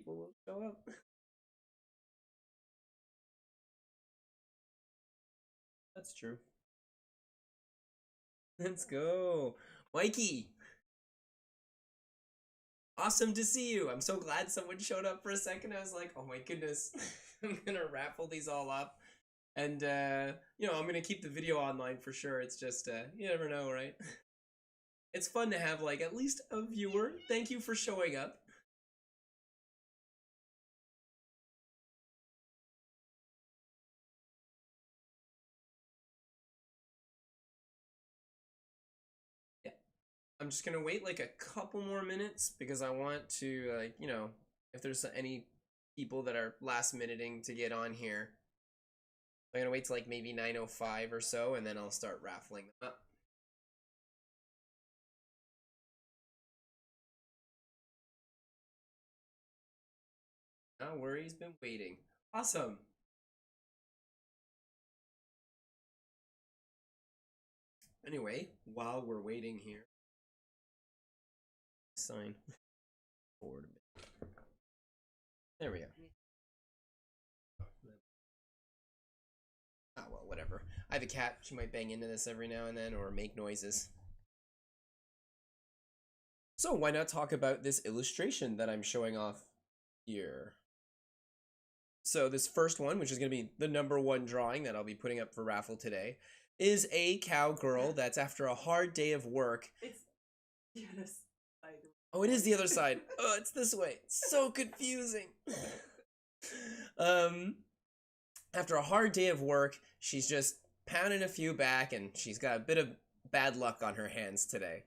people will show up. That's true. Let's go. Mikey, awesome to see you. I'm so glad someone showed up for a second. I was like, oh my goodness, I'm gonna raffle these all up. And, you know, I'm gonna keep the video online for sure. It's just, you never know, right? It's fun to have, like, at least a viewer. Thank you for showing up. I'm just gonna wait like a couple more minutes because I want to, like, you know, if there's any people that are last minuting to get on here. I'm gonna wait till like maybe 9:05 or so, and then I'll start raffling them up. No worries, been waiting. Awesome. Anyway, while we're waiting here, sign forward a bit. There we go. Ah, well, whatever. I have a cat. She might bang into this every now and then or make noises. So why not talk about this illustration that I'm showing off here? So this first one, which is going to be the #1 drawing that I'll be putting up for raffle today, is a cowgirl that's after a hard day of work. It's the other side. Oh, it is the other side. Oh, it's this way. So confusing. After a hard day of work, she's just pounding a few back, and she's got a bit of bad luck on her hands today.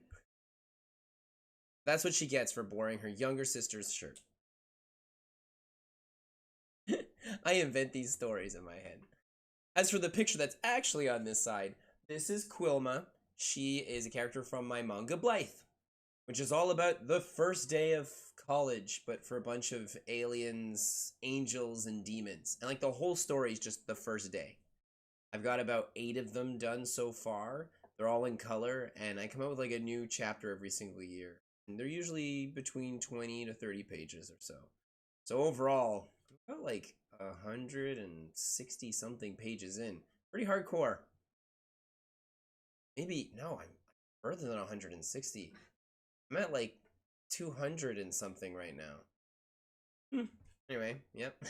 That's what she gets for borrowing her younger sister's shirt. I invent these stories in my head. As for the picture that's actually on this side, this is Quilma. She is a character from my manga Blythe, which is all about the first day of college, but for a bunch of aliens, angels, and demons. And like the whole story is just the first day. I've got about 8 of them done so far. They're all in color, and I come out with like a new chapter every single year. And they're usually between 20 to 30 pages or so. So overall, about like 160 something pages in. Pretty hardcore. Maybe, no, I'm further than 160. I'm at like 200 and something right now. Anyway, yep.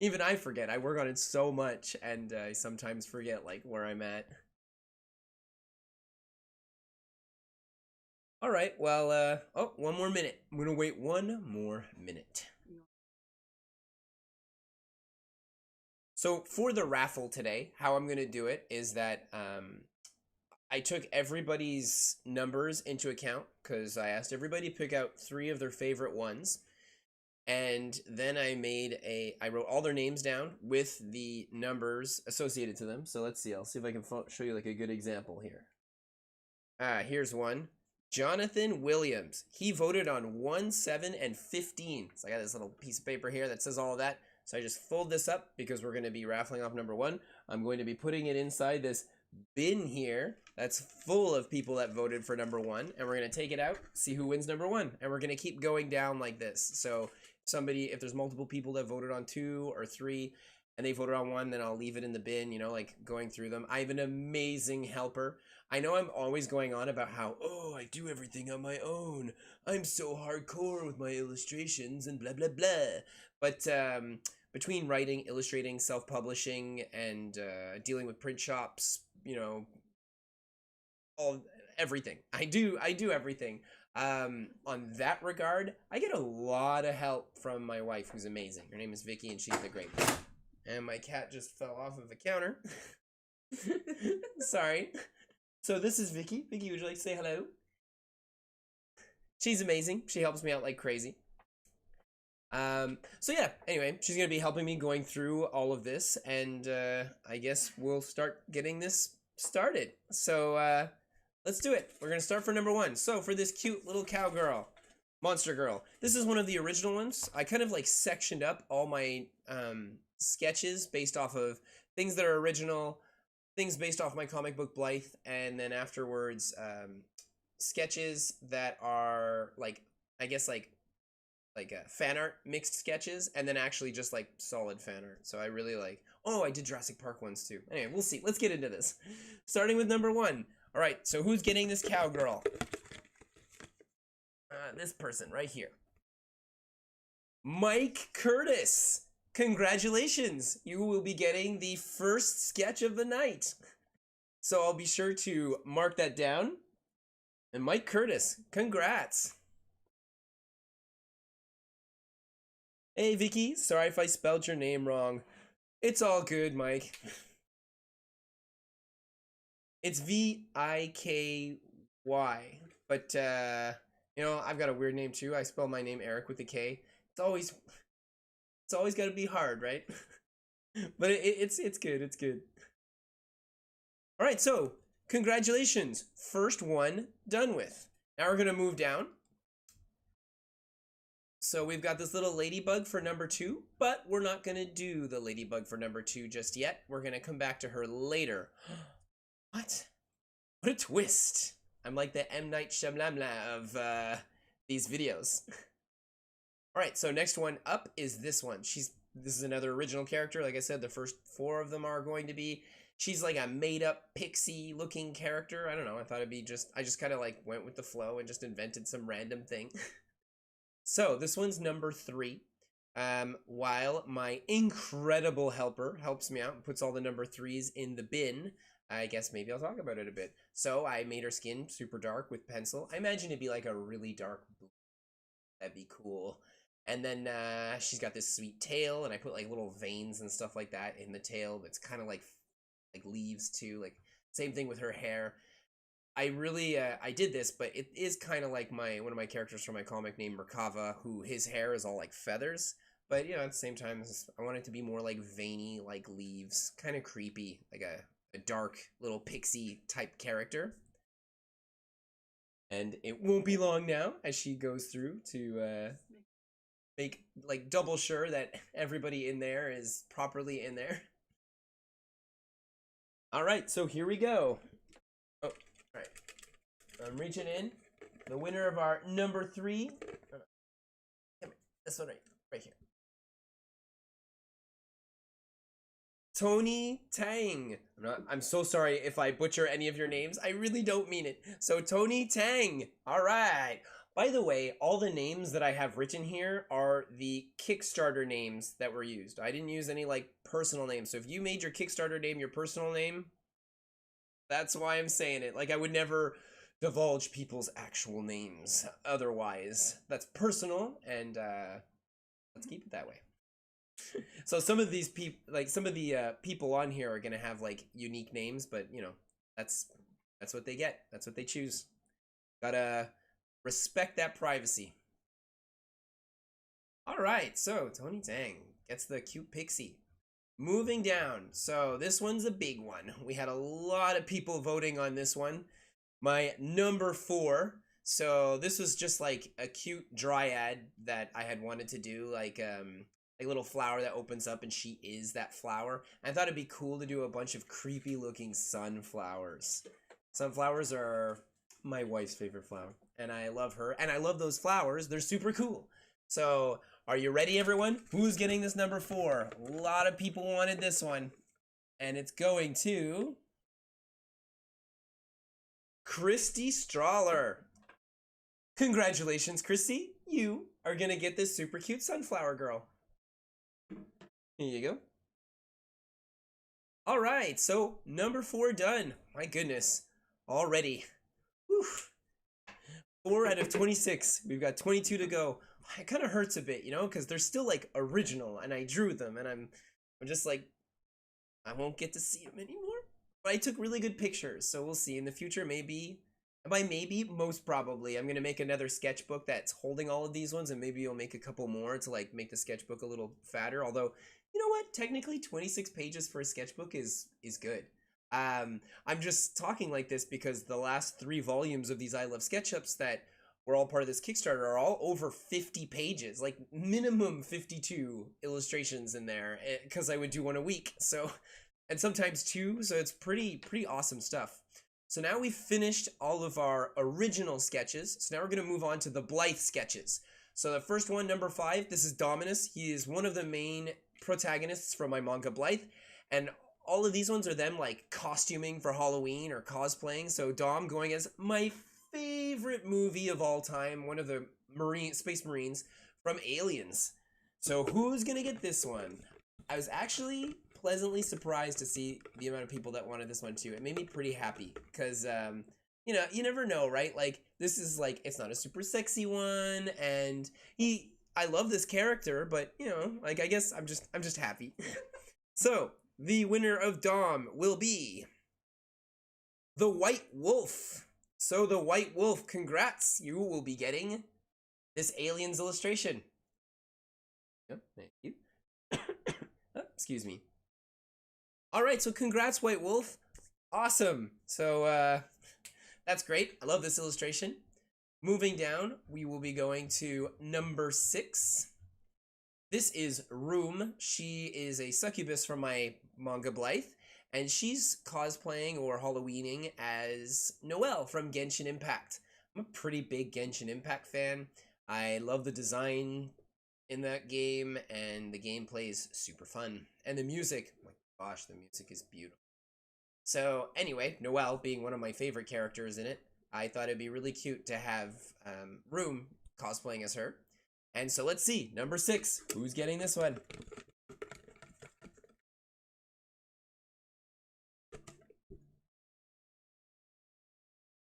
Even I forget. I work on it so much, and I sometimes forget like where I'm at. All right, well, oh, 1 more minute. I'm gonna wait 1 more minute. So for the raffle today, how I'm gonna do it is that I took everybody's numbers into account because I asked everybody to pick out 3 of their favorite ones. And then I wrote all their names down with the numbers associated to them. So let's see, I'll see if I can show you like a good example here. Here's one. Jonathan Williams. He voted on 1, 7, and 15. So I got this little piece of paper here that says all of that. So I just fold this up because we're going to be raffling off #1. I'm going to be putting it inside this bin here that's full of people that voted for #1, and we're going to take it out, see who wins #1, and we're going to keep going down like this. So if there's multiple people that voted on 2 or 3 and they voted on 1, then I'll leave it in the bin, you know, like going through them. I have an amazing helper. I know I'm always going on about how, oh, I do everything on my own. I'm so hardcore with my illustrations and blah, blah, blah. But between writing, illustrating, self-publishing, and dealing with print shops, you know, everything. I do everything. On that regard, I get a lot of help from my wife, who's amazing. Her name is Vicky, and she's the great one. And my cat just fell off of the counter. Sorry. So this is Vicky. Vicky, would you like to say hello? She's amazing. She helps me out like crazy. So yeah, anyway, she's gonna be helping me going through all of this, and I guess we'll start getting this started. So let's do it. We're gonna start for #1. So for this cute little cowgirl, Monster Girl, this is one of the original ones. I kind of like sectioned up all my sketches based off of things that are original, things based off my comic book Blythe, and then afterwards sketches that are like, I guess, like like fan art mixed sketches, and then actually just like solid fan art. So I really like. Oh, I did Jurassic Park ones too. Anyway, we'll see. Let's get into this. Starting with number 1. All right. So who's getting this cowgirl? This person right here. Mike Curtis. Congratulations. You will be getting the first sketch of the night. So I'll be sure to mark that down. And Mike Curtis, congrats. Hey, Vicky. Sorry if I spelled your name wrong. It's all good, Mike. It's Viky. But, you know, I've got a weird name too. I spell my name Erik with a K. It's always got to be hard, right? But it's good. It's good. All right, so congratulations. First one done with. Now we're going to move down. So we've got this little ladybug for number 2, but we're not going to do the ladybug for number 2 just yet. We're going to come back to her later. What? What a twist. I'm like the M. Night Shyamalan of these videos. All right, so next one up is this one. This is another original character. Like I said, the first 4 of them are going to be. She's like a made-up pixie-looking character. I don't know. I thought it'd be I just kind of like went with the flow and just invented some random thing. So this one's number 3. While my incredible helper helps me out and puts all the number 3s in the bin, I guess maybe I'll talk about it a bit. So I made her skin super dark with pencil. I imagine it'd be like a really dark blue. That'd be cool. And then she's got this sweet tail, and I put like little veins and stuff like that in the tail. It's kind of like leaves too. Like same thing with her hair. I really I did this, but it is kind of like one of my characters from my comic named Merkava, who his hair is all like feathers. But you know, at the same time, I want it to be more like veiny, like leaves, kind of creepy, like a dark little pixie type character. And it won't be long now as she goes through to make like double sure that everybody in there is properly in there. All right, so here we go. Oh, all right. I'm reaching in. The winner of our number 3. Come here. This one right here. Tony Tang. I'm so sorry if I butcher any of your names. I really don't mean it. So Tony Tang. All right. By the way, all the names that I have written here are the Kickstarter names that were used. I didn't use any like personal names. So if you made your Kickstarter name your personal name, that's why I'm saying it. Like I would never divulge people's actual names otherwise. That's personal, and let's keep it that way. So some of these people, like some of the people on here are gonna have like unique names, but you know, that's what they get. That's what they choose. Gotta respect that privacy. All right, so Tony Tang gets the cute pixie. Moving down, so this one's a big one. We had a lot of people voting on this one. My number 4. So this was just like a cute dryad that I had wanted to do, like a little flower that opens up and she is that flower. I thought it'd be cool to do a bunch of creepy looking sunflowers. Sunflowers are my wife's favorite flower, and I love her, and I love those flowers. They're super cool. So are you ready, everyone? Who's getting this number 4? A lot of people wanted this one, and it's going to Christy Strawler. Congratulations, Christy. You are going to get this super cute sunflower girl. Here you go. All right, so number 4 done. My goodness, already. Whew. 4 out of 26. We've got 22 to go. It kind of hurts a bit, you know, because they're still like original, and I drew them, and I'm just like, I won't get to see them anymore. But I took really good pictures, so we'll see in the future. Maybe, by maybe, most probably, I'm gonna make another sketchbook that's holding all of these ones, and maybe I'll make a couple more to like make the sketchbook a little fatter. Although, you know what? Technically, 26 pages for a sketchbook is good. I'm just talking like this because the last 3 volumes of these I Love SketchUps that were all part of this Kickstarter are all over 50 pages, like minimum 52 illustrations in there, because I would do one a week. So, and sometimes 2, so it's pretty awesome stuff. So now we've finished all of our original sketches. So now we're going to move on to the Blythe sketches. So the first one, number 5, this is Dominus. He is one of the main protagonists from my manga Blythe, and all of these ones are them like costuming for Halloween or cosplaying. So Dom going as my favorite movie of all time, one of the space marines from Aliens. So who's gonna get this one? I was actually pleasantly surprised to see the amount of people that wanted this one too. It made me pretty happy because you know, you never know, right? Like this is like it's not a super sexy one, and I love this character, but you know, like I guess I'm just happy. So the winner of Dom will be the White Wolf. So the White Wolf, congrats! You will be getting this Aliens illustration. Yep, thank you. Oh, excuse me. All right, so congrats, White Wolf. Awesome. So that's great. I love this illustration. Moving down, we will be going to number 6. This is Room. She is a succubus from my manga Blythe, and she's cosplaying or Halloweening as Noelle from Genshin Impact. I'm a pretty big Genshin Impact fan. I love the design in that game, and the gameplay is super fun. And the music, oh my gosh, the music is beautiful. So anyway, Noelle being one of my favorite characters in it, I thought it'd be really cute to have Room cosplaying as her. And so let's see, number 6, who's getting this one?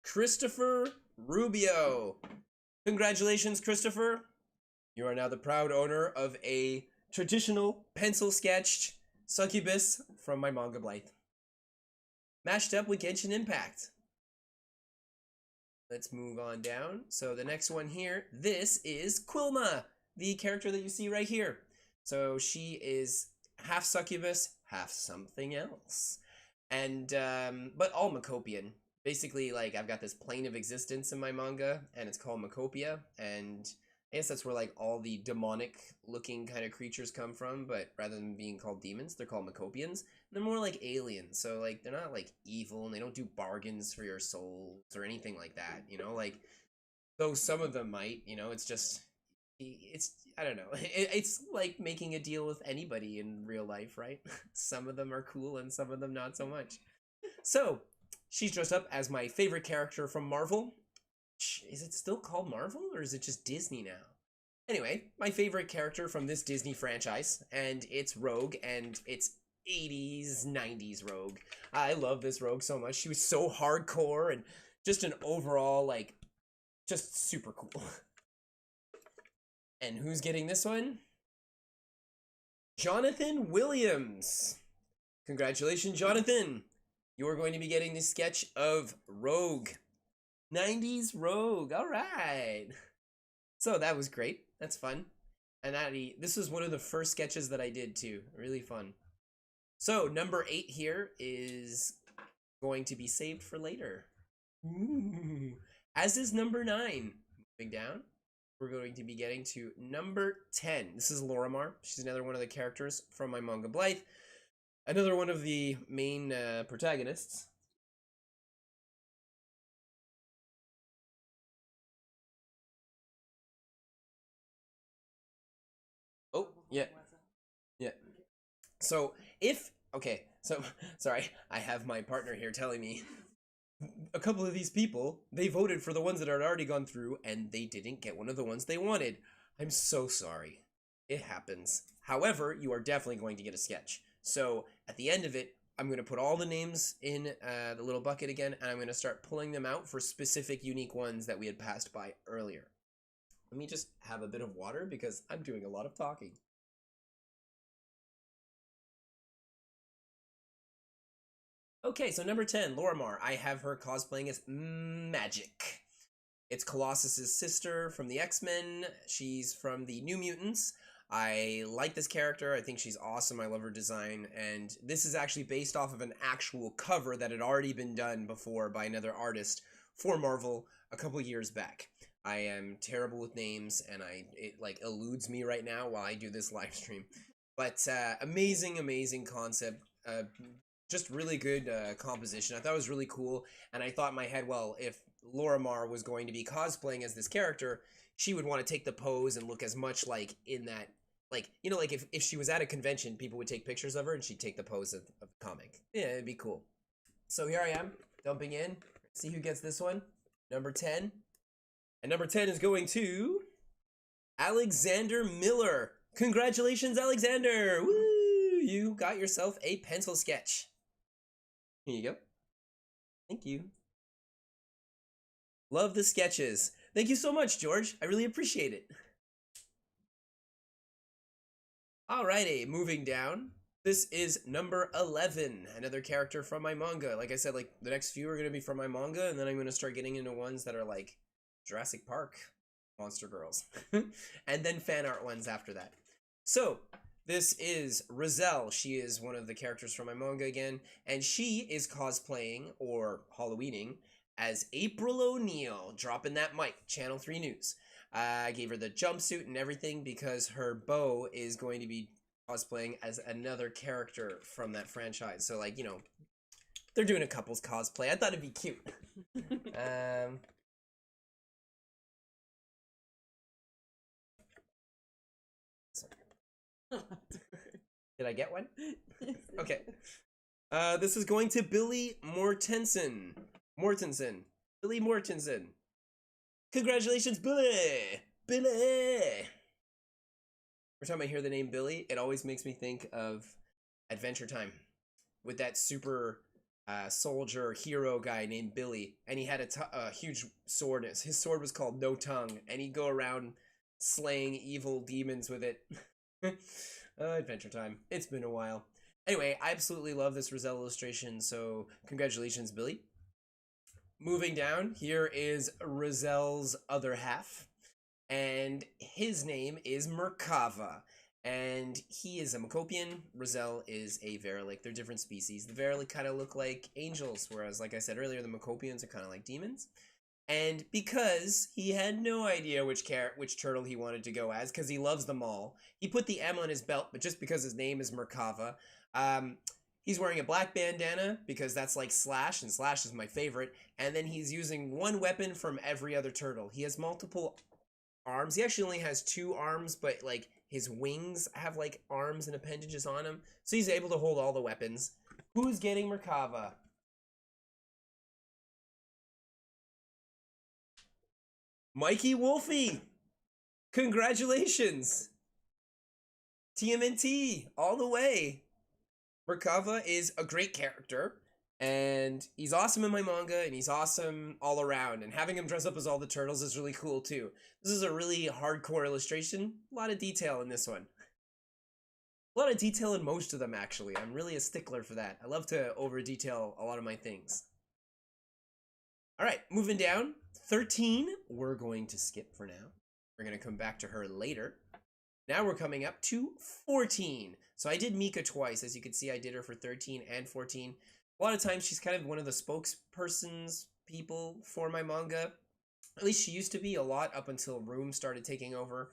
Christopher Rubio. Congratulations, Christopher. You are now the proud owner of a traditional pencil-sketched succubus from my manga Blythe, mashed up with Genshin Impact. Let's move on down. So the next one here, this is Quilma, the character that you see right here. So she is half succubus, half something else. And, but all Macopian. Basically, like, I've got this plane of existence in my manga, and it's called Macopia, and I guess that's where, like, all the demonic-looking kind of creatures come from, but rather than being called demons, they're called Macopians. They're more like aliens, so, like, they're not, like, evil, and they don't do bargains for your souls or anything like that, you know? Like, though some of them might, you know, it's just, I don't know. It's like making a deal with anybody in real life, right? Some of them are cool, and some of them not so much. So, she's dressed up as my favorite character from Marvel. Is it still called Marvel, or is it just Disney now? Anyway, my favorite character from this Disney franchise, and it's Rogue, and it's 80s, 90s Rogue. I love this Rogue so much. She was so hardcore, and just an overall, like, just super cool. And who's getting this one? Jonathan Williams. Congratulations, Jonathan. You are going to be getting the sketch of Rogue. 90s Rogue. All right. So that was great. That's fun. And this was one of the first sketches that I did too. Really fun. So number 8 here is going to be saved for later. Ooh. As is number 9. Moving down, we're going to be getting to number 10. This is Lorimar. She's another one of the characters from my manga Blythe. Another one of the main protagonists. Oh, yeah. Yeah. So, sorry, I have my partner here telling me a couple of these people, they voted for the ones that had already gone through, and they didn't get one of the ones they wanted. I'm so sorry. It happens. However, you are definitely going to get a sketch. So, at the end of it, I'm going to put all the names in the little bucket again, and I'm going to start pulling them out for specific unique ones that we had passed by earlier. Let me just have a bit of water because I'm doing a lot of talking. Okay, so number 10, Lorimar. I have her cosplaying as Magic. It's Colossus's sister from the X-Men. She's from the New Mutants. I like this character. I think she's awesome. I love her design. And this is actually based off of an actual cover that had already been done before by another artist for Marvel a couple years back. I am terrible with names, and it like eludes me right now while I do this live stream. But amazing concept. Just really good composition. I thought it was really cool, and I thought in my head, well, if Lorimar was going to be cosplaying as this character, she would want to take the pose and look as much like in that, like, you know, like if she was at a convention, people would take pictures of her and she'd take the pose of the comic. Yeah, it'd be cool. So here I am, dumping in. See who gets this one. Number 10. And number 10 is going to Alexander Miller. Congratulations, Alexander! Woo! You got yourself a pencil sketch. Here you go. Thank you. Love the sketches. Thank you so much, George. I really appreciate it. Alrighty, moving down. This is number 11, another character from my manga. Like I said, like the next few are going to be from my manga, and then I'm going to start getting into ones that are like Jurassic Park, Monster Girls, and then fan art ones after that. So, this is Rizal. She is one of the characters from my manga again, and she is cosplaying, or Halloweening, as April O'Neil, dropping that mic, Channel 3 News. I gave her the jumpsuit and everything because her beau is going to be cosplaying as another character from that franchise. So, like, you know, they're doing a couple's cosplay. I thought it'd be cute. Did I get one? Okay. This is going to Billy Mortensen. Billy Mortensen. Congratulations, Billy! Billy! Every time I hear the name Billy, it always makes me think of Adventure Time. With that super soldier hero guy named Billy. And he had a huge sword. His sword was called No Tongue. And he'd go around slaying evil demons with it. Adventure Time. It's been a while. Anyway, I absolutely love this Rizal illustration, so congratulations, Billy. Moving down, here is Rizal's other half, and his name is Merkava, and he is a Macopian. Rizal is a Verilic. They're different species. The Verilic kind of look like angels, whereas, like I said earlier, the Macopians are kind of like demons. And because he had no idea which turtle he wanted to go as, because he loves them all, he put the M on his belt, but just because his name is Merkava. He's wearing a black bandana, because that's like Slash, and Slash is my favorite, and then he's using one weapon from every other turtle. He has multiple arms. He actually only has 2 arms, but like his wings have like arms and appendages on him, so he's able to hold all the weapons. Who's getting Merkava? Mikey Wolfie! Congratulations! TMNT, all the way! Merkava is a great character, and he's awesome in my manga, and he's awesome all around, and having him dress up as all the turtles is really cool too. This is a really hardcore illustration, a lot of detail in this one. A lot of detail in most of them, actually. I'm really a stickler for that. I love to over-detail a lot of my things. Alright, moving down. 13, we're going to skip for now. We're going to come back to her later. Now we're coming up to 14. So I did Mika twice. As you can see, I did her for 13 and 14. A lot of times she's kind of one of the spokespersons people for my manga. At least she used to be a lot up until Room started taking over.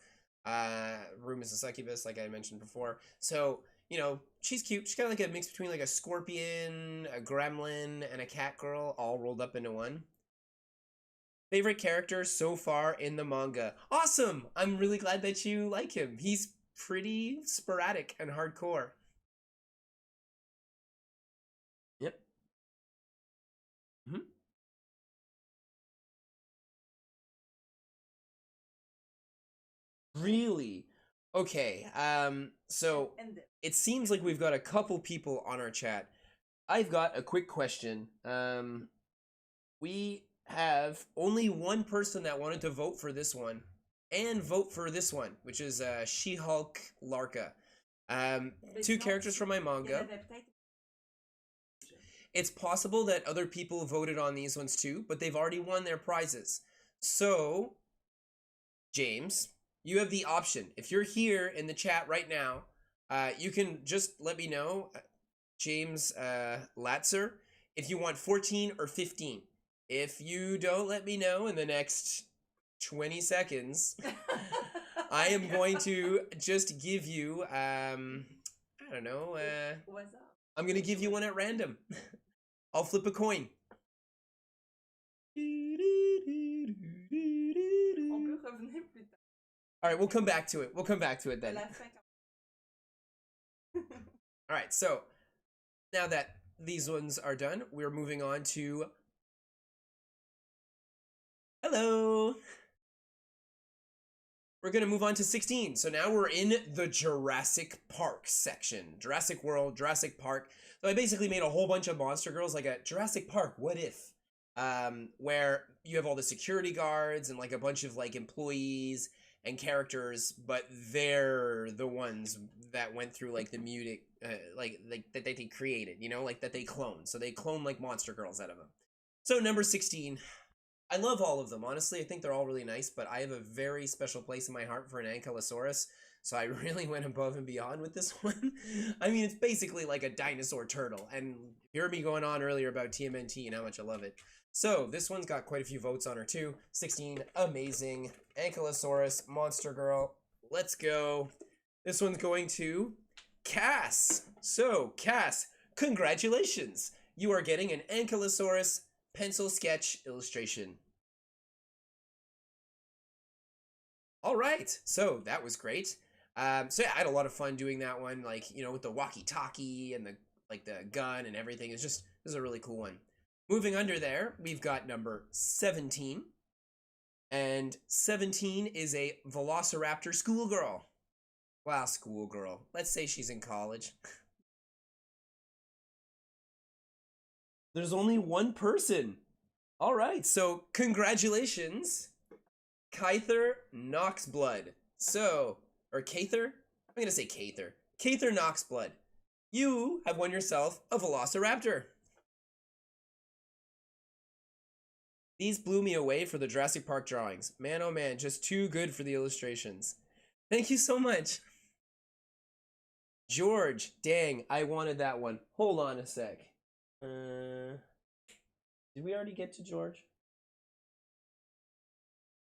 Room is a succubus, like I mentioned before. So, you know, she's cute. She's kind of like a mix between like a scorpion, a gremlin, and a cat girl all rolled up into one. Favorite character so far in the manga. Awesome! I'm really glad that you like him. He's pretty sporadic and hardcore. Yep. Really? Okay, so it seems like we've got a couple people on our chat. I've got a quick question. We have only one person that wanted to vote for this one and vote for this one, which is She-Hulk Larka. 2 characters from my manga. It's possible that other people voted on these ones too, but they've already won their prizes. So, James, you have the option. If you're here in the chat right now, you can just let me know, James Latzer, if you want 14 or 15. If you don't let me know in the next 20 seconds, I am going to just give you, I don't know, What's up? I'm going to give you one at random. I'll flip a coin. On peut revenir plus All right, we'll come back to it. We'll come back to it Well, then. let's think. All right, so now that these ones are done, we're moving on to hello. We're going to move on to 16. So now we're in the Jurassic Park section. Jurassic World, Jurassic Park. So I basically made a whole bunch of Monster Girls, like a Jurassic Park, what if? Where you have all the security guards and like a bunch of like employees and characters, but they're the ones that went through like the mutic, like that they created, you know, like that they cloned. So they clone like Monster Girls out of them. So number 16, I love all of them. Honestly, I think they're all really nice, but I have a very special place in my heart for an Ankylosaurus, so I really went above and beyond with this one. I mean, it's basically like a dinosaur turtle, and you heard me going on earlier about TMNT and how much I love it. So this one's got quite a few votes on her too. 16, amazing. Ankylosaurus, Monster Girl. Let's go. This one's going to Cass. So, Cass, congratulations. You are getting an Ankylosaurus pencil sketch illustration. All right, so that was great. So yeah, I had a lot of fun doing that one, like, you know, with the walkie-talkie and the gun and everything. It's just, this is a really cool one. Moving under there, we've got number 17. And 17 is a Velociraptor schoolgirl. Wow, schoolgirl. Let's say she's in college. There's only one person. All right, so congratulations, Kyther Knoxblood. So, or Kather? I'm gonna say Kather. Kather Knoxblood. You have won yourself a Velociraptor. These blew me away for the Jurassic Park drawings. Man, oh man, just too good for the illustrations. Thank you so much. George, dang, I wanted that one. Hold on a sec. Did we already get to George?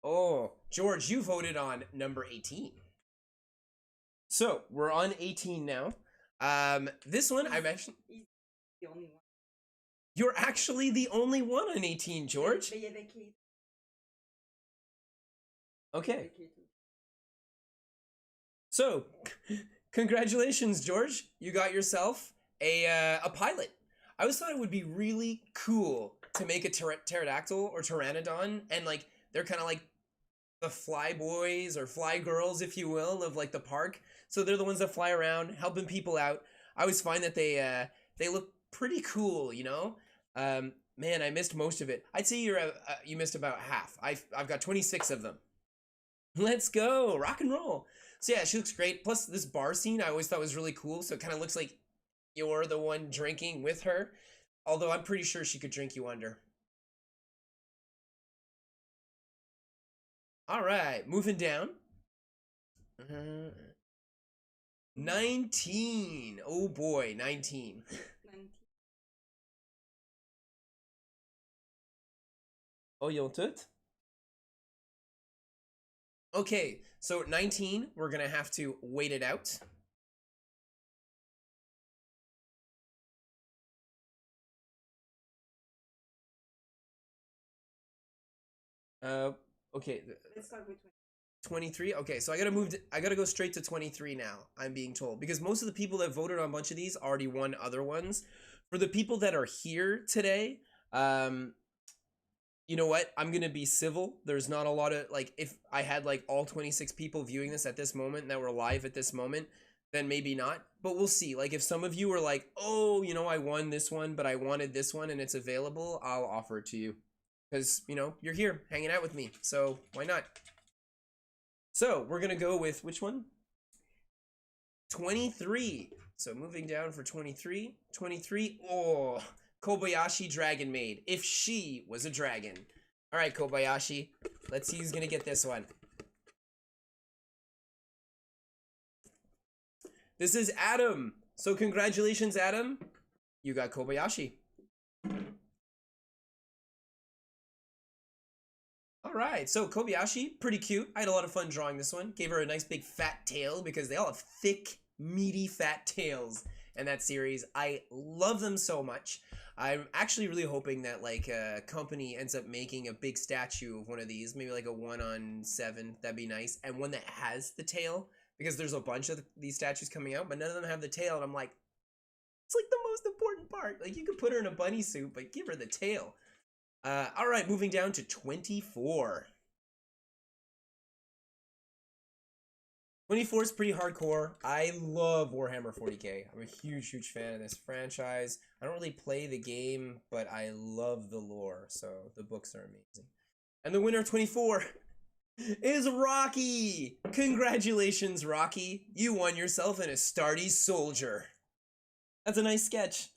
Oh, George, you voted on number 18. So, we're on 18 now. This one, I'm actually... He's the only one. You're actually the only one on 18, George. Okay. So, congratulations, George. You got yourself a pilot. I always thought it would be really cool to make a pterodactyl or pteranodon, and like they're kind of like the fly boys or fly girls, if you will, of like the park. So they're the ones that fly around, helping people out. I always find that they look pretty cool, you know. Man, I missed most of it. I'd say you missed about half. I've got 26 of them. Let's go, rock and roll. So yeah, she looks great. Plus this bar scene I always thought was really cool. So it kind of looks like you're the one drinking with her. Although I'm pretty sure she could drink you under. All right, moving down. 19. Oh boy, 19. Oh, you'll it? Okay, so 19, we're gonna have to wait it out. Okay. Let's start with 23. Okay, so I gotta go straight to 23 now, I'm being told, because most of the people that voted on a bunch of these already won other ones. For the people that are here today, you know what? I'm gonna be civil. There's not a lot of, like, if I had like all 26 people viewing this at this moment that were live at this moment, then maybe not. But we'll see. Like, if some of you were like, oh, you know, I won this one, but I wanted this one and it's available, I'll offer it to you. Because, you know, you're here hanging out with me, so why not? So, we're gonna go with which one? 23. So, moving down for 23. 23, oh, Kobayashi Dragon Maid, if she was a dragon. All right, Kobayashi, let's see who's gonna get this one. This is Adam. So congratulations, Adam. You got Kobayashi. All right, so Kobayashi, pretty cute. I had a lot of fun drawing this one. Gave her a nice big fat tail because they all have thick, meaty, fat tails. and that series. I love them so much. I'm actually really hoping that like a company ends up making a big statue of one of these, maybe like a 1/7. That'd be nice, and one that has the tail because there's a bunch of these statues coming out, but none of them have the tail, and I'm like, it's like the most important part. Like you could put her in a bunny suit, but give her the tail. All right, moving down to 24. 24 is pretty hardcore. I love Warhammer 40k. I'm a huge, huge fan of this franchise. I don't really play the game, but I love the lore, so the books are amazing. And the winner of 24 is Rocky! Congratulations, Rocky. You won yourself an Astartes soldier. That's a nice sketch.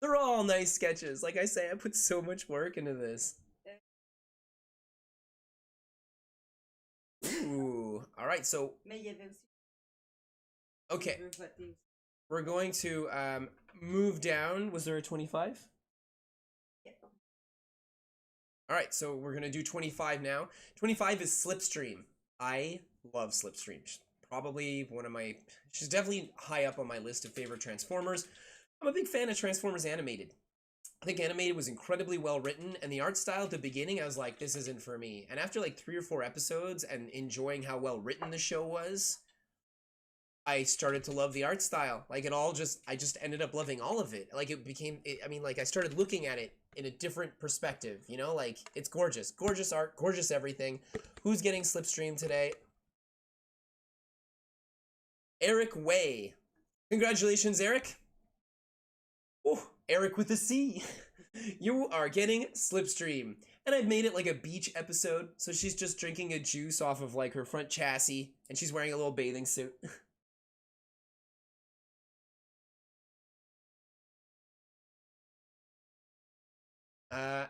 They're all nice sketches. Like I say, I put so much work into this. Ooh. All right, so okay. We're going to move down. Was there a 25? Yeah. All right, so we're going to do 25 now. 25 is Slipstream. I love Slipstream. She's definitely high up on my list of favorite Transformers. I'm a big fan of Transformers Animated. I think Animated was incredibly well written, and the art style at the beginning, I was like, this isn't for me. And after like 3 or 4 episodes and enjoying how well written the show was, I started to love the art style. Like I just ended up loving all of it. Like I started looking at it in a different perspective, you know, like it's gorgeous. Gorgeous art, gorgeous everything. Who's getting Slipstream today? Eric Way. Congratulations, Eric. Oh, Eric with a C. You are getting Slipstream. And I've made it like a beach episode, so she's just drinking a juice off of like her front chassis, and she's wearing a little bathing suit.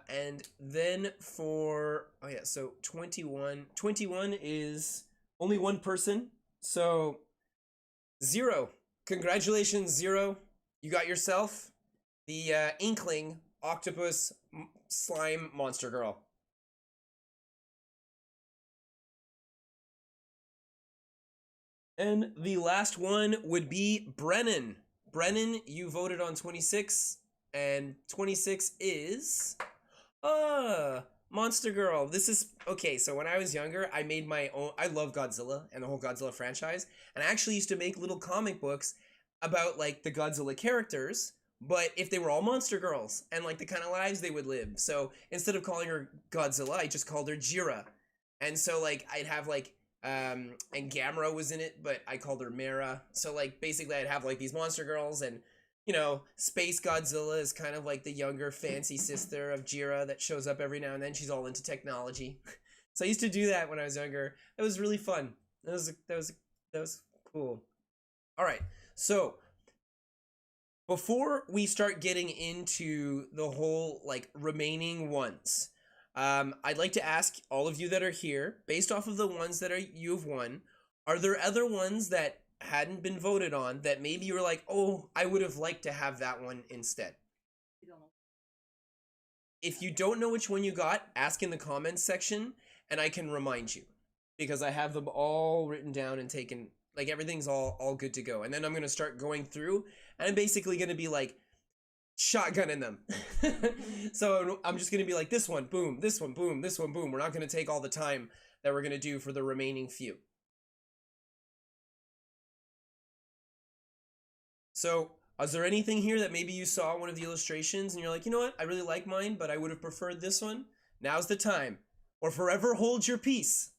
And then oh yeah, so 21. 21 is only one person, so Zero. Congratulations, Zero. You got yourself the Inkling Octopus Slime Monster Girl. And the last one would be Brennan. Brennan, you voted on 26, and 26 is Monster Girl. This is okay. So when I was younger, I made my own. I love Godzilla and the whole Godzilla franchise, and I actually used to make little comic books about like the Godzilla characters, but if they were all monster girls and like the kind of lives they would live. So instead of calling her Godzilla, I just called her Jira. And so like I'd have like and Gamera was in it, but I called her Mera. So like basically I'd have like these monster girls, and you know, Space Godzilla is kind of like the younger fancy sister of Jira that shows up every now and then. She's all into technology. So I used to do that when I was younger. It was really fun. That was cool. All right. So before we start getting into the whole like remaining ones, I'd like to ask all of you that are here, based off of the ones that you've won, are there other ones that hadn't been voted on that maybe you were like, oh, I would have liked to have that one instead? If you don't know which one you got, ask in the comments section and I can remind you, because I have them all written down and taken, like everything's all good to go. And then I'm going to start going through and I'm basically going to be like shotgunning them. So I'm just going to be like, this one, boom, this one, boom, this one, boom. We're not going to take all the time that we're going to do for the remaining few. So is there anything here that maybe you saw one of the illustrations and you're like, you know what, I really like mine, but I would have preferred this one? Now's the time. Or forever hold your peace.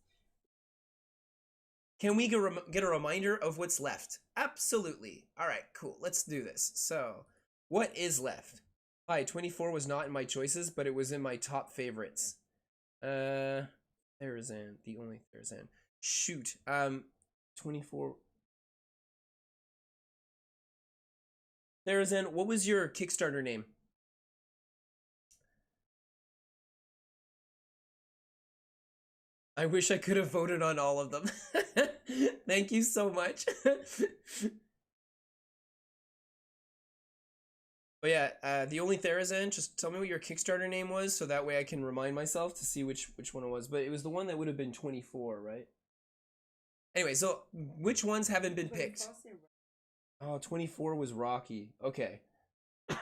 Can we get a reminder of what's left? Absolutely. All right, cool. Let's do this. So what is left? Hi, 24 was not in my choices, but it was in my top favorites. Therzan, the only Therzan. Shoot. 24. Therzan, what was your Kickstarter name? I wish I could have voted on all of them. Thank you so much. But yeah, the only Therazan, just tell me what your Kickstarter name was so that way I can remind myself to see which one it was. But it was the one that would have been 24, right? Anyway, so which ones haven't been picked? Oh, 24 was Rocky. Okay. All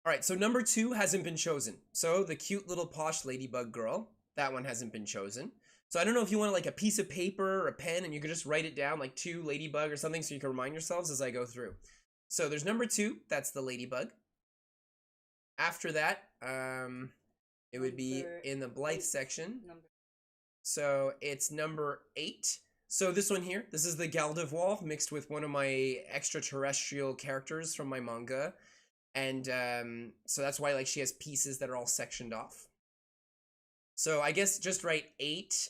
right, so number 2 hasn't been chosen. So the cute little posh ladybug girl, that one hasn't been chosen. So I don't know if you want like a piece of paper or a pen and you could just write it down like 2 ladybug or something so you can remind yourselves as I go through. So there's number 2, that's the ladybug. After that, it would be in the Blythe section. So it's number 8. So this one here, this is the Gardevoir mixed with one of my extraterrestrial characters from my manga. And so that's why like she has pieces that are all sectioned off. So I guess just write 8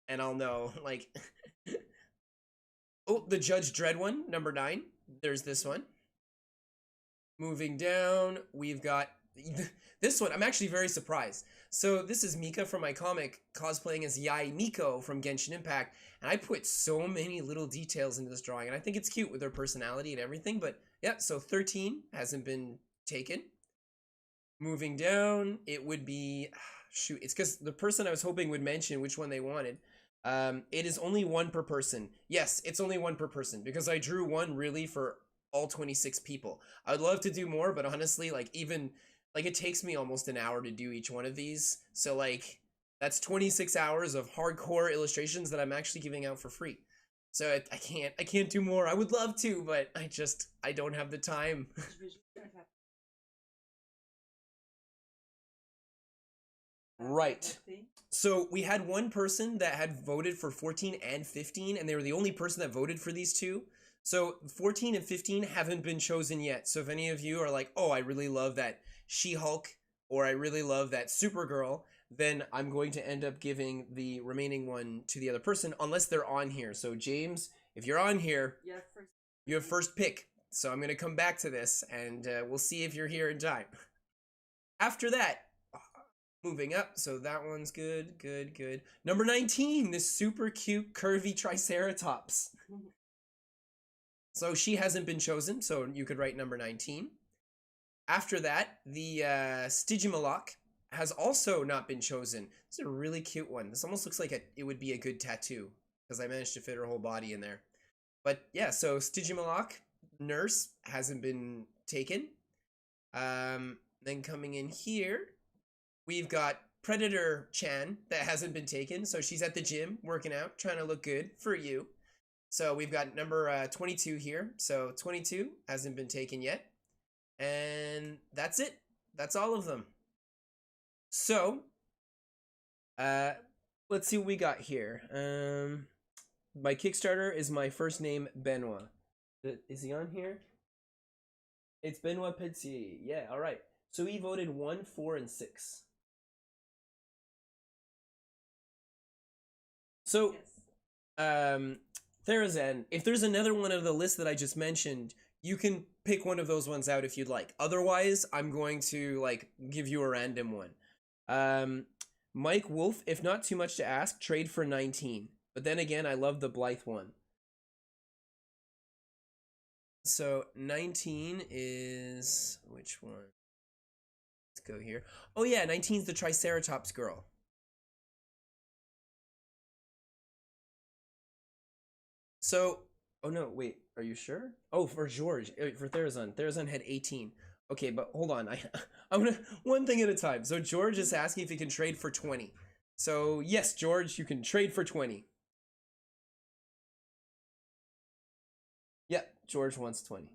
and I'll know like oh, the Judge Dredd one, number 9. There's this one. Moving down, we've got this one. I'm actually very surprised. So this is Mika from my comic cosplaying as Yai Miko from Genshin Impact, and I put so many little details into this drawing, and I think it's cute with her personality and everything. But yeah, so 13 hasn't been taken. Moving down, it would be shoot. It's because the person I was hoping would mention which one they wanted. It is only 1 per person. Yes, it's only 1 per person because I drew one really for all 26 people. I would love to do more, but honestly, like even like it takes me almost an hour to do each one of these. So like that's 26 hours of hardcore illustrations that I'm actually giving out for free. So I can't do more. I would love to, but I don't have the time. Right. So we had one person that had voted for 14 and 15, and they were the only person that voted for these two. So 14 and 15 haven't been chosen yet. So if any of you are like, oh, I really love that She-Hulk, or I really love that Supergirl, then I'm going to end up giving the remaining one to the other person, unless they're on here. So James, if you're on here, you have first pick. So I'm going to come back to this, and we'll see if you're here in time. After that, moving up, so that one's good, good, good. Number 19, this super cute curvy Triceratops. So she hasn't been chosen, so you could write number 19. After that, the Stygimoloch has also not been chosen. It's a really cute one. This almost looks like it would be a good tattoo, because I managed to fit her whole body in there. But yeah, so Stygimoloch, nurse, hasn't been taken. Then coming in here, we've got Predator Chan that hasn't been taken. So she's at the gym working out, trying to look good for you. So we've got number 22 here. So 22 hasn't been taken yet. And that's it. That's all of them. So let's see what we got here. My Kickstarter is my first name, Benoit. Is he on here? It's Benoit Petit. Yeah, all right. So he voted 1, 4, and 6. So, Therazan, if there's another one of the list that I just mentioned, you can pick one of those ones out if you'd like. Otherwise, I'm going to like give you a random one. Mike Wolf, if not too much to ask, trade for 19. But then again, I love the Blythe one. So 19 is which one? Let's go here. Oh yeah, 19 is the Triceratops girl. So, oh no, wait, are you sure? Oh, for George, for Therazon. Therazon had 18. Okay, but hold on. I'm gonna one thing at a time. So George is asking if he can trade for 20. So yes, George, you can trade for 20. Yeah, George wants 20.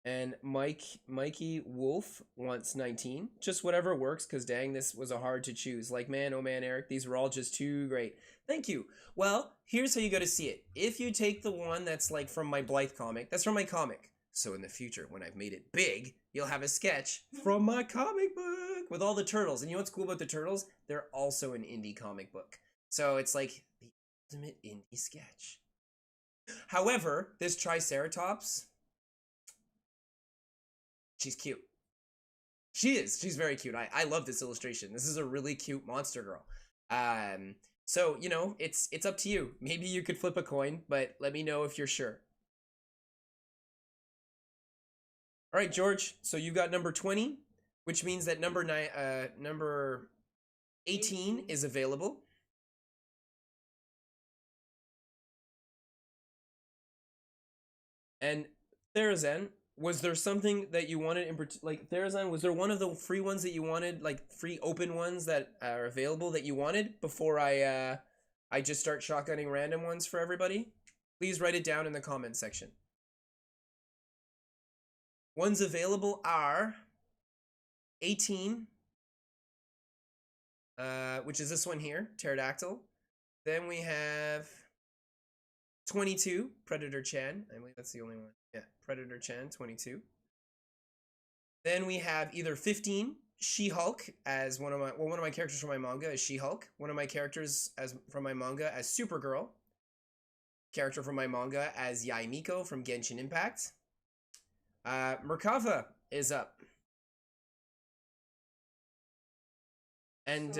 And Mikey Wolf wants 19. Just whatever works, because dang, this was a hard to choose. Like, man, oh man, Eric, these were all just too great. Thank you. Well, here's how you got to see it. If you take the one that's like from my Blythe comic, that's from my comic. So in the future, when I've made it big, you'll have a sketch from my comic book with all the turtles. And you know what's cool about the turtles? They're also an indie comic book. So it's like the ultimate indie sketch. However, this Triceratops, she's cute. She is. She's very cute. I love this illustration. This is a really cute monster girl. So, you know, it's up to you. Maybe you could flip a coin, but let me know if you're sure. All right, George. So you got number 20. which means that number 18 18. is available. And Therazan, was there something that you wanted in like Therazan? Was there one of the free ones that you wanted, like free open ones that are available that you wanted before I just start shotgunning random ones for everybody? Please write it down in the comment section. Ones available are 18, which is this one here, Pterodactyl. Then we have 22, Predator Chan. I believe that's the only one. Yeah, Predator Chan, 22. Then we have either 15, She-Hulk, as one of my characters from my manga is She-Hulk. One of my characters from my manga as Supergirl. Character from my manga as Yai Miko from Genshin Impact. Merkava is up. And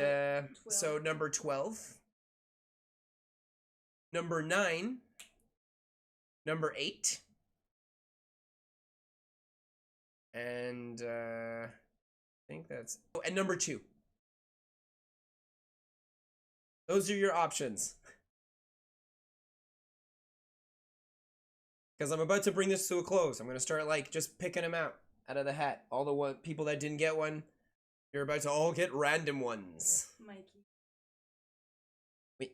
so number 12. Number 9. Number 8. And I think that's... Oh, and number 2. Those are your options. Because I'm about to bring this to a close. I'm going to start, like, just picking them out of the hat. All the people that didn't get one, you're about to all get random ones. Mikey. Wait.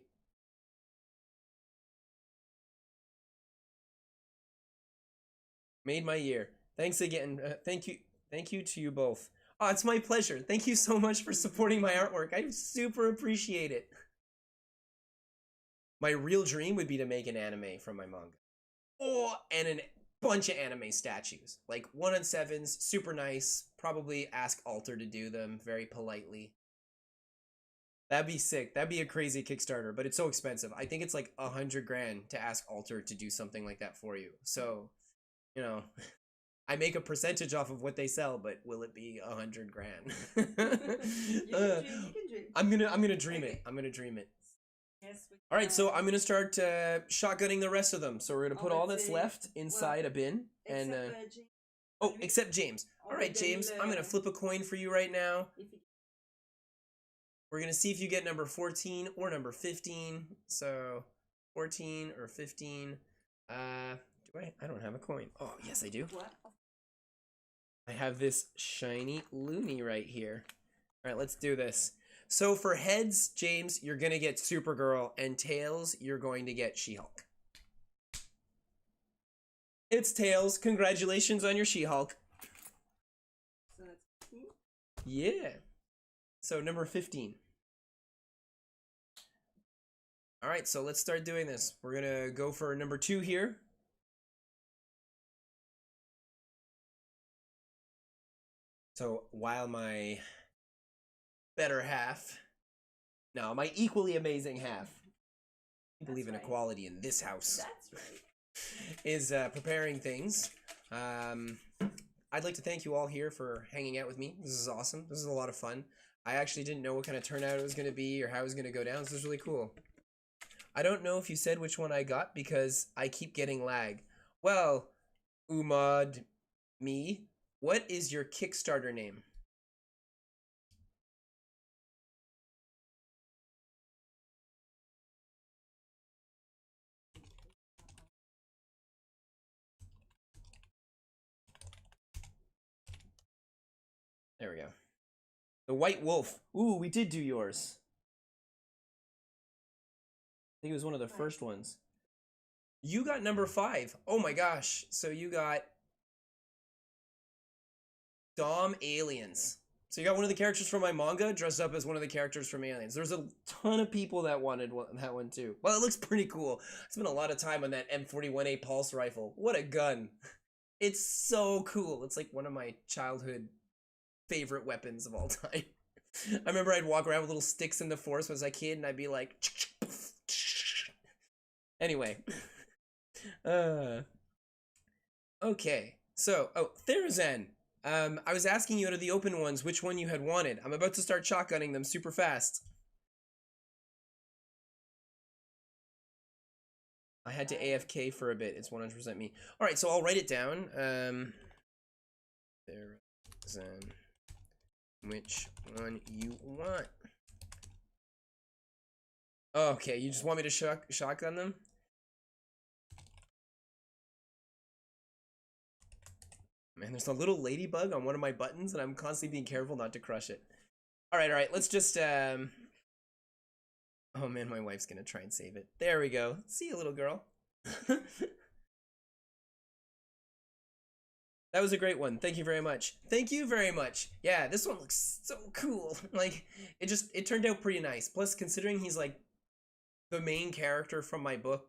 Made my year. Thanks again. Thank you to you both. Oh, it's my pleasure. Thank you so much for supporting my artwork. I super appreciate it. My real dream would be to make an anime from my manga. Oh, and a bunch of anime statues. Like 1-on-7s, super nice. Probably ask Alter to do them very politely. That'd be sick. That'd be a crazy Kickstarter, but it's so expensive. I think it's like 100 grand to ask Alter to do something like that for you. So, you know, I make a percentage off of what they sell, but will it be 100 grand? I'm gonna dream it. I'm gonna dream it. Yes, All right, so I'm gonna start shotgunning the rest of them. So we're gonna put all that's left inside a bin, and except James. All right, James, I'm gonna flip a coin for you right now. We're gonna see if you get number 14 or number 15. So 14 or 15. Do I don't have a coin. Oh, yes, I do. What? I have this shiny loony right here. All right, let's do this. So for heads, James, you're going to get Supergirl, and tails, you're going to get She-Hulk. It's tails. Congratulations on your She-Hulk. So that's 15? Yeah. So number 15. All right, so let's start doing this. We're going to go for number 2 here. So while my better half, no, my equally amazing half, I believe in equality in this house. That's right. Is preparing things. I'd like to thank you all here for hanging out with me. This is awesome. This is a lot of fun. I actually didn't know what kind of turnout it was going to be or how it was going to go down. This is really cool. I don't know if you said which one I got because I keep getting lag. Well, Umad, me, what is your Kickstarter name? There we go. The White Wolf. Ooh, we did do yours. I think it was one of the first ones. You got number 5. Oh my gosh. So you got Dom Aliens. So you got one of the characters from my manga dressed up as one of the characters from Aliens. There's a ton of people that wanted that one too. Well, it looks pretty cool. I spent a lot of time on that M41A pulse rifle. What a gun. It's so cool. It's like one of my childhood favorite weapons of all time. I remember I'd walk around with little sticks in the forest when I was a kid, and I'd be like... Anyway. Okay. So, Therazan. I was asking you out of the open ones which one you had wanted. I'm about to start shotgunning them super fast. I had to AFK for a bit. It's 100% me. Alright, so I'll write it down. Therazan. which one you want. Okay, you just want me to shotgun them? Man, there's a little ladybug on one of my buttons, and I'm constantly being careful not to crush it. All right, let's just, Oh man, my wife's gonna try and save it. There we go. See you, little girl. That was a great one. Thank you very much. Thank you very much. Yeah, this one looks so cool. Like, it turned out pretty nice. Plus, considering he's, like, the main character from my book,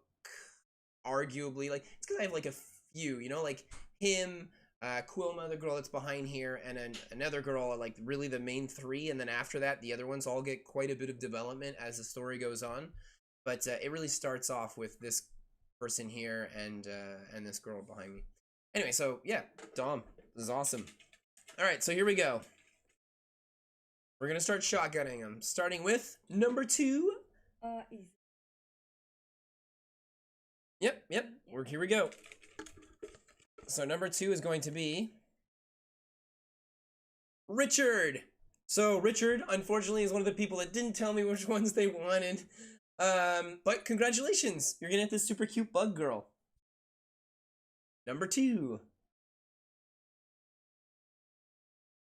arguably, like, it's because I have, like, a few, you know, like, him, Quilma, the girl that's behind here, and then another girl are, like, really the main three, and then after that, the other ones all get quite a bit of development as the story goes on. But it really starts off with this person here and this girl behind me. Anyway, so yeah, Dom, this is awesome. All right, so here we go. We're gonna start shotgunning them, starting with number 2. Easy. Yep. Here we go. So number 2 is going to be Richard. So Richard, unfortunately, is one of the people that didn't tell me which ones they wanted. But congratulations, you're gonna get this super cute bug girl. Number 2.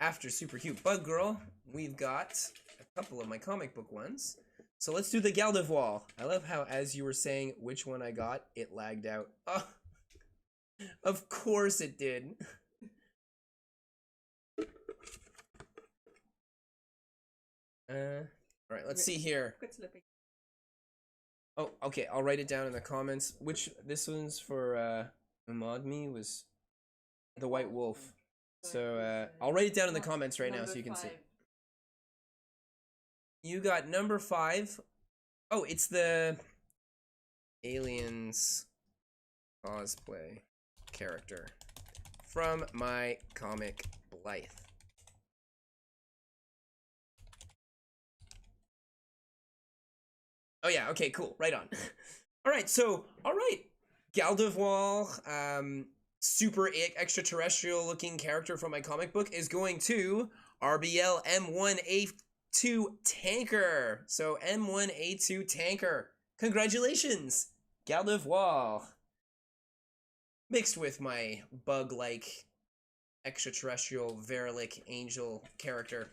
After super cute bug girl, we've got a couple of my comic book ones. So let's do the Gardevoir. I love how, as you were saying which one I got, it lagged out. Oh, of course it did. All right, let's see here. Quit slipping. Oh, okay, I'll write it down in the comments. This one's for Amagmi was the White Wolf. So I'll write it down in the comments right now so you can see. You got number 5. Oh, it's the Aliens cosplay character from my comic Blythe. Oh yeah, okay, cool, right on. All right, Gardevoir, super extraterrestrial looking character from my comic book is going to RBL M1A2 Tanker. So M1A2 Tanker, congratulations, Gardevoir. Mixed with my bug-like extraterrestrial Verilic angel character.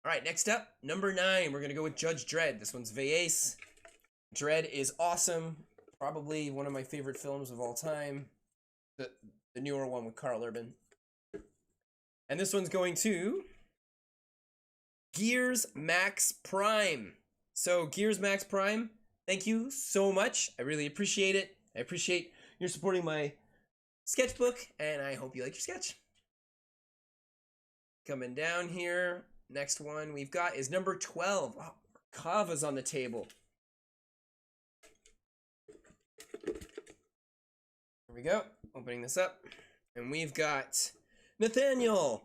All right, next up, number 9. We're gonna go with Judge Dredd. This one's Vayase. Dredd is awesome. Probably one of my favorite films of all time. The newer one with Carl Urban. And this one's going to Gears Max Prime. So Gears Max Prime, thank you so much. I really appreciate it. I appreciate you supporting my sketchbook, and I hope you like your sketch. Coming down here, next one we've got is number 12. Oh, Kava's on the table. Here we go. Opening this up. And we've got Nathaniel.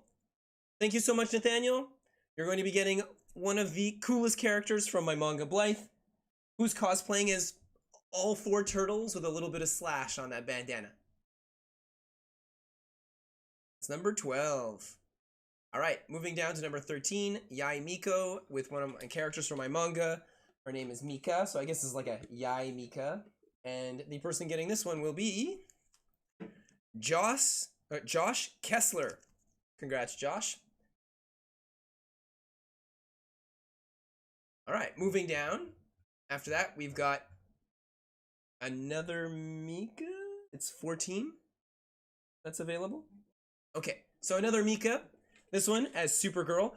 Thank you so much, Nathaniel. You're going to be getting one of the coolest characters from my manga Blythe, who's cosplaying as all 4 turtles with a little bit of slash on that bandana. It's number 12. All right, moving down to number 13, Yai Miko with one of my characters from my manga. Her name is Mika, so I guess it's like a Yai Mika. And the person getting this one will be Josh Kessler. Congrats, Josh. All right, moving down. After that, we've got another Mika. It's 14 that's available. Okay, so another Mika. This one as Supergirl.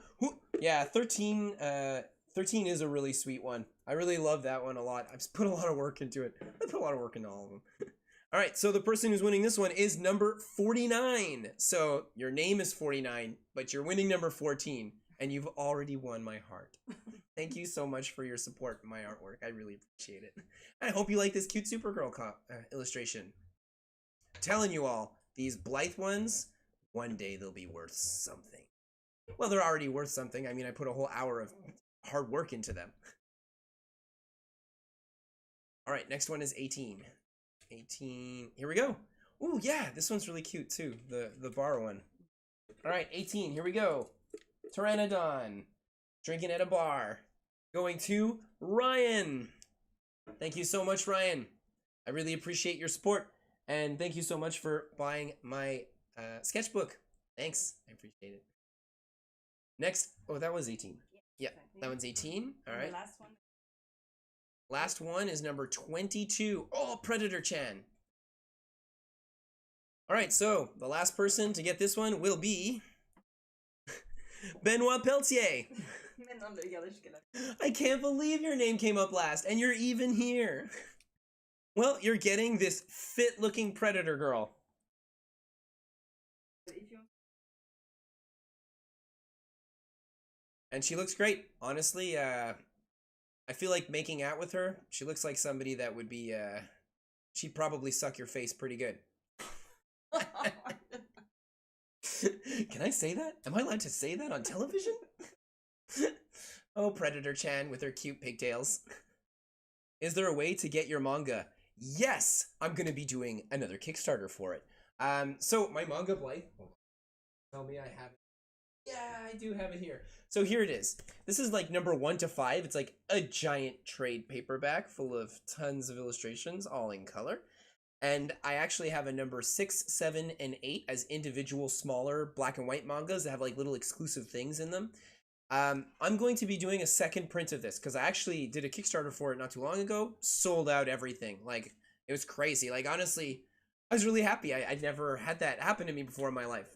Yeah, 13 is a really sweet one. I really love that one a lot. I've put a lot of work into it. I put a lot of work into all of them. All right, so the person who's winning this one is number 49. So your name is 49, but you're winning number 14, and you've already won my heart. Thank you so much for your support in my artwork. I really appreciate it. I hope you like this cute Supergirl illustration. I'm telling you all, these Blythe ones, one day they'll be worth something. Well, they're already worth something. I mean, I put a whole hour of hard work into them. All right, next one is 18. 18, here we go. Oh yeah, this one's really cute too, the bar one. All right, 18. Here we go. Pteranodon. Drinking at a bar. Going to Ryan. Thank you so much, Ryan. I really appreciate your support. And thank you so much for buying my sketchbook. Thanks. I appreciate it. Next. Oh, that was 18. Yeah, that one's 18. All right. The last one. Last one is number 22. Oh, Predator Chan. All right, so the last person to get this one will be Benoit Peltier. Men andre gallerskele. I can't believe your name came up last, and you're even here. Well, you're getting this fit-looking Predator girl. If you And she looks great. Honestly, I feel like making out with her. She looks like somebody that would be, she'd probably suck your face pretty good. Can I say that? Am I allowed to say that on television? Oh, Predator Chan with her cute pigtails. Is there a way to get your manga? Yes! I'm gonna be doing another Kickstarter for it. So my manga Blythe. Tell me I have it. Yeah, I do have it here. So here it is. This is like number 1 to 5. It's like a giant trade paperback full of tons of illustrations, all in color. And I actually have a number 6, 7, and 8 as individual smaller black and white mangas that have like little exclusive things in them. I'm going to be doing a second print of this because I actually did a Kickstarter for it not too long ago. Sold out everything. Like, it was crazy. Like, honestly, I was really happy. I'd never had that happen to me before in my life.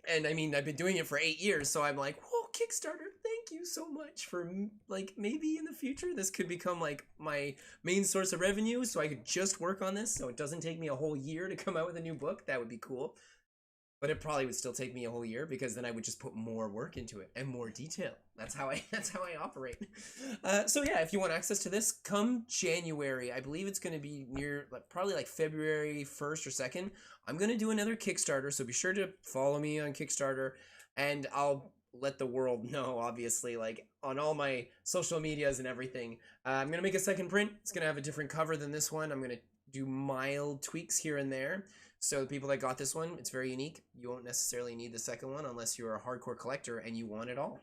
And I mean, I've been doing it for 8 years, so I'm like, whoa, Kickstarter, thank you so much for, like, maybe in the future this could become, like, my main source of revenue, so I could just work on this, so it doesn't take me a whole year to come out with a new book. That would be cool. But it probably would still take me a whole year because then I would just put more work into it and more detail. That's how I operate. So yeah, if you want access to this, come January, I believe it's going to be near probably like February 1st or 2nd. I'm going to do another Kickstarter, so be sure to follow me on Kickstarter, and I'll let the world know, obviously, like on all my social medias and everything. I'm going to make a second print. It's going to have a different cover than this one. I'm going to do mild tweaks here and there. So the people that got this one, it's very unique. You won't necessarily need the second one unless you're a hardcore collector and you want it all.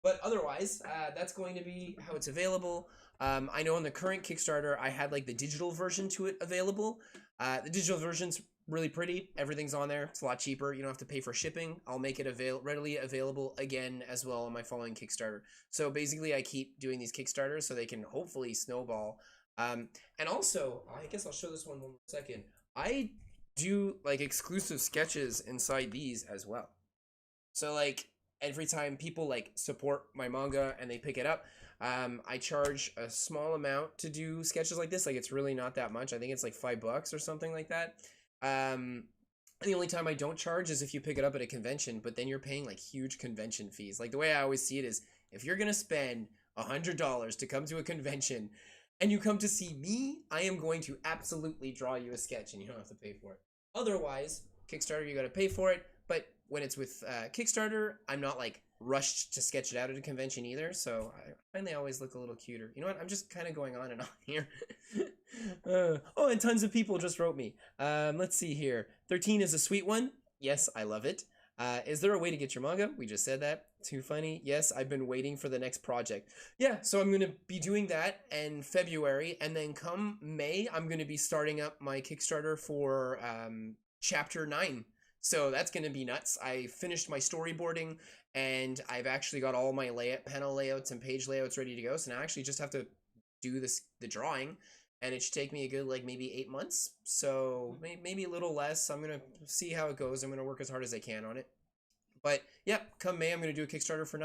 But otherwise, that's going to be how it's available. I know in the current Kickstarter, I had like the digital version to it available. The digital version's really pretty. Everything's on there. It's a lot cheaper. You don't have to pay for shipping. I'll make it readily available again as well on my following Kickstarter. So basically, I keep doing these Kickstarters so they can hopefully snowball. And also, I guess I'll show this one more second. I do like exclusive sketches inside these as well. So like every time people like support my manga and they pick it up, I charge a small amount to do sketches like this. Like it's really not that much. I think it's like $5 or something like that. And the only time I don't charge is if you pick it up at a convention, but then you're paying like huge convention fees. Like the way I always see it is if you're gonna spend $100 to come to a convention and you come to see me, I am going to absolutely draw you a sketch and you don't have to pay for it. Otherwise, Kickstarter, you got to pay for it. But when it's with Kickstarter, I'm not like rushed to sketch it out at a convention either. So I find they always look a little cuter. You know what? I'm just kind of going on and on here. Oh, and tons of people just wrote me. Let's see here. 13 is a sweet one. Yes, I love it. Is there a way to get your manga? We just said that. Too funny. Yes, I've been waiting for the next project. Yeah, so I'm going to be doing that in February. And then come May, I'm going to be starting up my Kickstarter for Chapter 9. So that's going to be nuts. I finished my storyboarding and I've actually got all my panel layouts and page layouts ready to go. So now I actually just have to do the drawing. And it should take me a good, like, maybe 8 months. So maybe a little less. I'm going to see how it goes. I'm going to work as hard as I can on it. But, yeah, come May, I'm going to do a Kickstarter for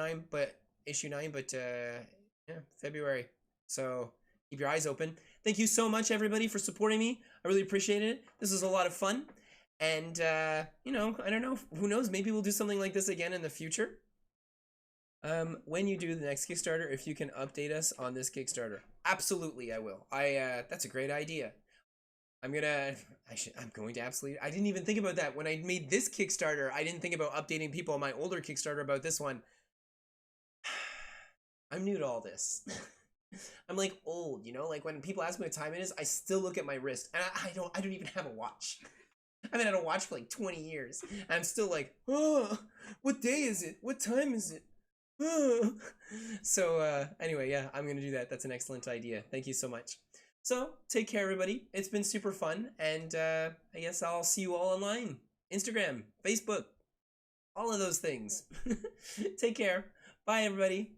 issue 9. But, yeah, February. So keep your eyes open. Thank you so much, everybody, for supporting me. I really appreciate it. This is a lot of fun. And, you know, I don't know. Who knows? Maybe we'll do something like this again in the future. When you do the next Kickstarter, if you can update us on this Kickstarter. Absolutely, I will. That's a great idea. I'm going to absolutely, I didn't even think about that. When I made this Kickstarter, I didn't think about updating people on my older Kickstarter about this one. I'm new to all this. I'm like old, you know, like when people ask me what time it is, I still look at my wrist and I don't even have a watch. I've been out of watch for like 20 years. And I'm still like, oh, what day is it? What time is it? Oh. So anyway, yeah, I'm gonna do that. That's an excellent idea. Thank you so much. So take care, everybody. It's been super fun, and I guess I'll see you all online. Instagram, Facebook, all of those things. Take care. Bye, everybody.